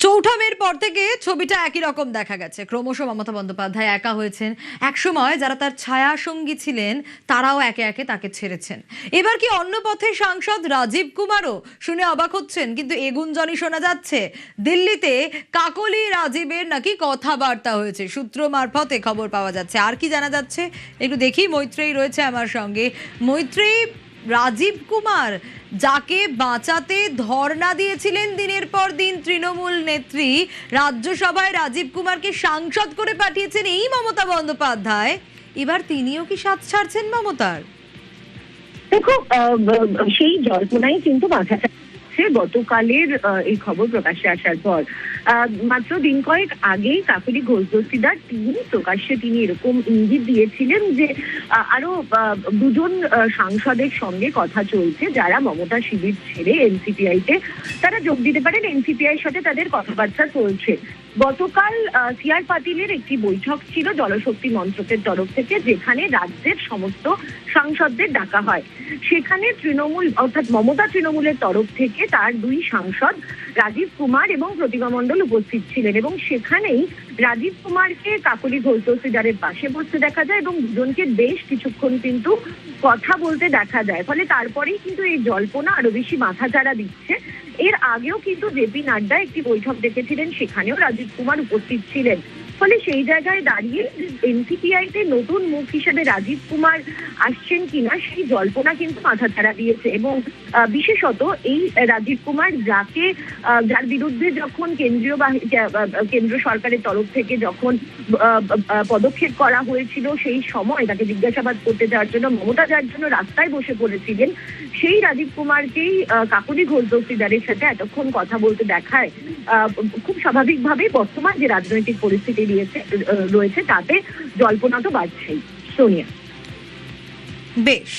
চৌঠা মের পর থেকে ছবিটা একই রকম দেখা গেছে। ক্রমশ মমতা বন্দ্যোপাধ্যায় একা হয়েছেন। একসময় যারা তার ছায়া সঙ্গী ছিলেন তারাও একে একে তাকে ছেড়েছেন। এবার কি অন্য পথে সাংসদ রাজীব কুমারও? শুনে অবাক হচ্ছেন, কিন্তু এ গুঞ্জনই শোনা যাচ্ছে দিল্লিতে কাকলি রাজীবের নাকি কথাবার্তা হয়েছে। সূত্র মারফতে খবর পাওয়া যাচ্ছে। আর কি জানা যাচ্ছে একটু দেখি। মৈত্রেয়ী রয়েছে আমার সঙ্গে। মৈত্রেয়ী, রাজীব কুমার যাকে বাঁচাতে ধর্ণা দিয়েছিলেন দিনের পর দিন তৃণমূল নেত্রী, রাজ্যসভায় রাজীব কুমারকে সাংসদ করে পাঠিয়েছেন এই মমতা বন্দ্যোপাধ্যায়, এবার তিনিও কি সাথ ছাড়ছেন মমতার? দেখো, সেই জল্পনাই কিন্তু মাথা গতকালের এই খবর প্রকাশ্যে আসার পর। মাত্র দিন কয়েক আগেই কাকলি ঘোষ দস্তিদার তিনি এরকম ইঙ্গিত দিয়েছিলেন যে আরো দুজন সাংসদের সঙ্গে কথা চলছে যারা মমতা শিবির ছেড়ে এনসিপিআই তে তারা যোগ দিতে পারেন। এনসিপিআই সাথে তাদের কথাবার্তা চলছে। গতকাল সিআর পাটিলের একটি বৈঠক ছিল জলশক্তি মন্ত্রকের তরফ থেকে, যেখানে রাজ্যের সমস্ত সাংসদদের ডাকা হয়। সেখানে তৃণমূল অর্থাৎ মমতা তৃণমূলের তরফ থেকে তার দুই সাংসদ রাজীব কুমার এবং প্রতিমা মণ্ডল উপস্থিত ছিলেন, এবং সেখানেই রাজীব কুমারকে কাকলি ঘোষ দস্তিদারের পাশে বসতে দেখা যায় এবং দুজনকে বেশ কিছুক্ষণ কিন্তু কথা বলতে দেখা যায়। ফলে তারপরেই কিন্তু এই জল্পনা আরো বেশি মাথাচাড়া দিচ্ছে। এর আগেও কিন্তু জেপি নাড্ডা একটি বৈঠক ডেকেছিলেন, সেখানেও রাজীব কুমার উপস্থিত ছিলেন। ফলে সেই জায়গায় দাঁড়িয়ে এনসিপিআই তে নতুন মুখ হিসেবে রাজীব কুমার আসছেন কিনা সেই জল্পনা কিন্তু মাথাচাড়া দিয়েছে। এবং বিশেষত এই রাজীব কুমার যার বিরুদ্ধে যখন কেন্দ্র সরকারের তরফ থেকে যখন পদক্ষেপ করা হয়েছিল, সেই সময় তাকে জিজ্ঞাসাবাদ করতে যাওয়ার জন্য মমতা যার জন্য রাস্তায় বসে পড়েছিলেন, সেই রাজীব কুমারকেই কাকলি ঘোষ দস্তিদারের সাথে এতক্ষণ কথা বলতে দেখায়। খুব স্বাভাবিকভাবেই বর্তমান যে রাজনৈতিক পরিস্থিতি রয়েছে তাতে জল্পনা তো বাড়ছেই। সোনিয়া, বেশ।